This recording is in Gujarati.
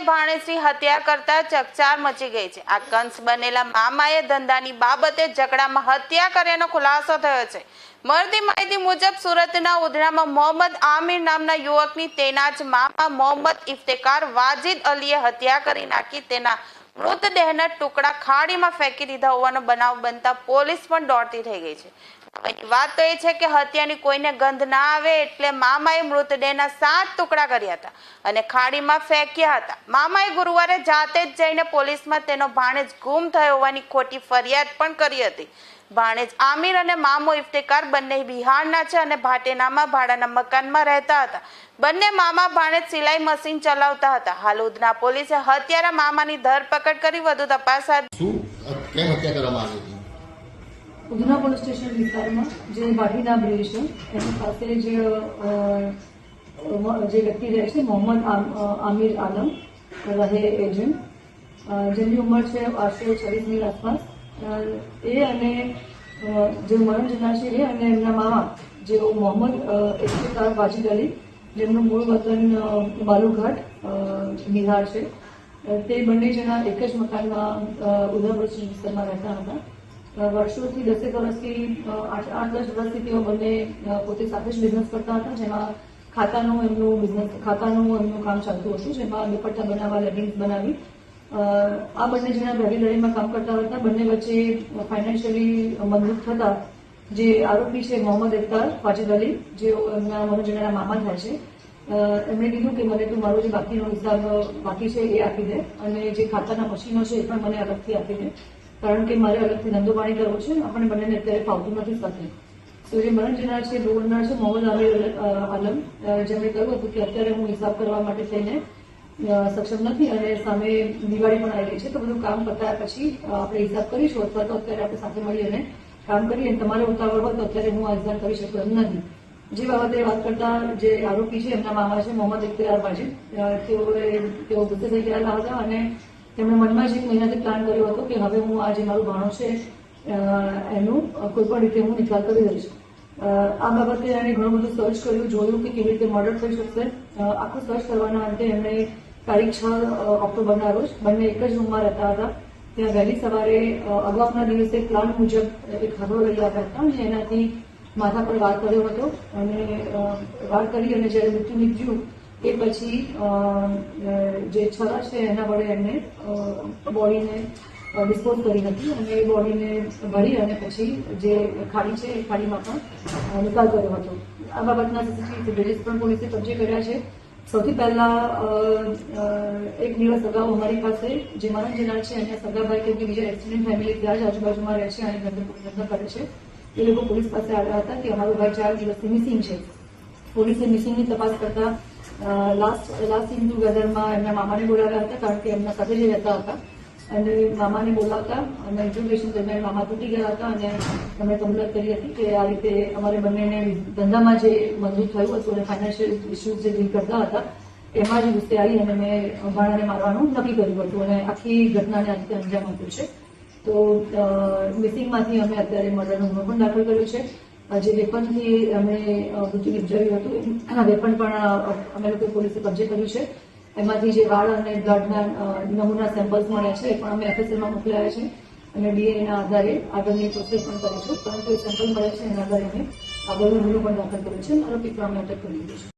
ભાણેજની હત્યા કરતા ચકચાર મચી ગઈ છે। આ કંસ બનેલા મામાએ ધંધાની બાબતે ઝઘડામાં હત્યા કર્યાનો ખુલાસો થયો છે। મળતી માહિતી મુજબ સુરતના ઉધનામાં મોહમ્મદ આમિર નામના યુવકની તેના જ મામા મોહમ્મદ ઇફ્તેકાર વાજીદ અલીએ હત્યા કરી નાખી તેના મૃતદેહના ટુકડા ખાડીમાં ફેંકી દીધા હોવાનો બનાવ બનતા પોલીસ પણ દોડતી થઈ ગઈ છે। વાત તો એ છે કે હત્યાની કોઈને ગંધ ના આવે એટલે મામાએ મૃતદેહના 7 ટુકડા કર્યા હતા અને ખાડીમાં ફેંક્યા હતા। મામાએ ગુરુવારે જાતે જ જઈને પોલીસમાં તેનો ભાણેજ ગુમ થયો હોવાની ખોટી ફરિયાદ પણ કરી હતી। ભાણેજ આમિર અને મામો ઇફ્તેકાર બંને બિહારના છે અને ભાટેનામાં ભાડાના મકાનમાં રહેતા હતા। બંને મામા ભાણેજ સિલાઈ મશીન ચલાવતા હતા। હાલ ઉધના પોલીસે હત્યારા મામાની ધરપકડ કરી વધુ તપાસ હાથ ઉધના પોલીસ સ્ટેશન વિસ્તારમાં જે ભાટીના બ્રિજ છે એની પાસે જે વ્યક્તિ રહે છે મોહમ્મદ આમિર આલમ રહે એજન્ટ, જેમની ઉંમર છે આશરે 26ની આસપાસ। એ અને જે મરણ જનાર છે એ અને એમના મામા જેઓ મોહમ્મદ ઇફ્તેકાર વાજીદ અલી, જેમનું મૂળ વતન બાલુઘાટ બિહાર છે, તે બંને જણા એક જ મકાનમાં ઉધના પોલીસ સ્ટેશન વિસ્તારમાં રહેતા હતા। વર્ષોથી 10 વર્ષથી 8-10 વર્ષથી તેઓ બંને પોતે સાથે જ બિઝનેસ કરતા હતા, જેમાં ખાતાનું એમનું કામ ચાલતું હતું, જેમાં દુપટ્ટા બનાવવા, લેગિંગ્સ બનાવી આ બંને જણા ભાગીદારીમાં કામ કરતા હતા। બંને વચ્ચે ફાઇનાન્શિયલી મદદ થતા જે આરોપી છે મોહમ્મદ ઇફ્તેકાર વાજીદ અલી, જેઓ એમના મરણ જનારા મામા થાય છે, એમણે કીધું કે મને તું મારો જે બાકીનો હિસાબ બાકી છે એ આપી દે અને જે ખાતાના મશીનો છે એ પણ મને અલગથી આપી દે, કારણ કે મારે અલગથી ધંધો પાણી કરવો છે। આપણે બંનેને અત્યારે ફાવતું નથી સાથે। તો જે મરણ જનાર છે મોહમ્મદ આમિર આલમ, જેમણે કહ્યું હતું કે અત્યારે હું હિસાબ કરવા માટે થઈને સક્ષમ નથી અને સામે દિવાળી પણ આવી રહી છે, તો બધું કામ પતાયા પછી આપણે હિસાબ કરીશું અથવા તો અત્યારે આપણે સાથે મળી અને કામ કરીએ। તમારે ઉતાવળ હોય તો અત્યારે હું આ હિસાબ કરી શકું એમ નથી। જે બાબતે વાત કરતા જે આરોપી છે એમના મામા છે મોહમ્મદ ઇફ્તેકાર વાજીદ, તેઓ ગુસ્સે થઈ ગયેલા હતા અને તેમણે મનમાં જ 1 મહિનાથી પ્લાન કર્યો હતો કે હવે હું આ જે મારું ભાણો છે એનું કોઈ પણ રીતે હું નિકાલ કરી દઈશ। આ બાબતે એણે ઘણું બધું સર્ચ કર્યું, જોયું કે કેવી રીતે મર્ડર થઈ શકશે। આખું સર્ચ કરવાના અંતે એમણે તારીખ 6 ઓક્ટોબરના રોજ બંને એક જ રૂમમાં રહેતા હતા, ત્યાં વહેલી સવારે અગાઉના દિવસે પ્લાન મુજબ એક હથોડો લઈ આવ્યા હતા અને એનાથી માથા પર વાર કર્યો હતો અને વાર કરી અને જ્યારે મૃત્યુ નીપજ્યું એ પછી જે છરા છે એના વડે એમને બોડીને ડિસ્પોઝ કરી હતી અને એ બોડીને ભરી અને પછી જે ખાડી છે એ ખાડીમાં પણ નિકાલ કર્યો હતો। આ બાબતના સીસીટીવી ફૂટેજીસ પણ પોલીસે કબજે કર્યા છે। સૌથી પહેલા એક દિવસ અગાઉ અમારી પાસે જે મરણ જનાર છે એના સગાભાઈ કે બીજા એક્સિડન્ટ ફેમિલી ત્યાં જ આજુબાજુમાં રહે છે અને ધંધો કરે છે, એ લોકો પોલીસ પાસે આવ્યા હતા કે અમારો ભાઈ 4 દિવસથી મિસિંગ છે। પોલીસે મિસિંગની તપાસ કરતા લાસ્ટ સીન ટુગેધરમાં એમના મામાને બોલાવ્યા હતા, કારણ કે એમના સાથે જ રહેતા હતા અને મામાને બોલાવતા અને ઇન્ટ્રોગેશન દરમિયાન મામા તૂટી ગયા હતા અને એમણે કબૂલાત કરી હતી કે આ રીતે અમારે બંનેને ધંધામાં જે મજબૂત થયું હતું અને ફાઇનાન્શિયલ ઇસ્યુઝ જે ડીલ કરતા હતા એમાં જ ગુસ્સે આવી અને મેં ભાણાને મારવાનું નક્કી કર્યું હતું અને આખી ઘટનાને આ રીતે અંજામ આપ્યું છે। તો મિસિંગમાંથી અમે અત્યારે મર્ડરનો ગુનો પણ દાખલ કર્યો છે। જે વેપનથી અમે મૃત્યુ નિપજાવ્યું હતું આ વેપન પણ અમે લોકો પોલીસે કબજે કર્યું છે। એમાંથી જે વાળ અને બ્લડના નમૂના સેમ્પલ્સ મળ્યા છે એ પણ અમે FSLમાં મોકલાયા છે અને DNAના આધારે આગળની પ્રોસેસ પણ કરીશું, પરંતુ એ સેમ્પલ મળ્યા છે એના આધારે અમે આગળનો ગુનો પણ દાખલ કર્યો છે, આરોપી પણ અમે અટક કરી દીધો છે।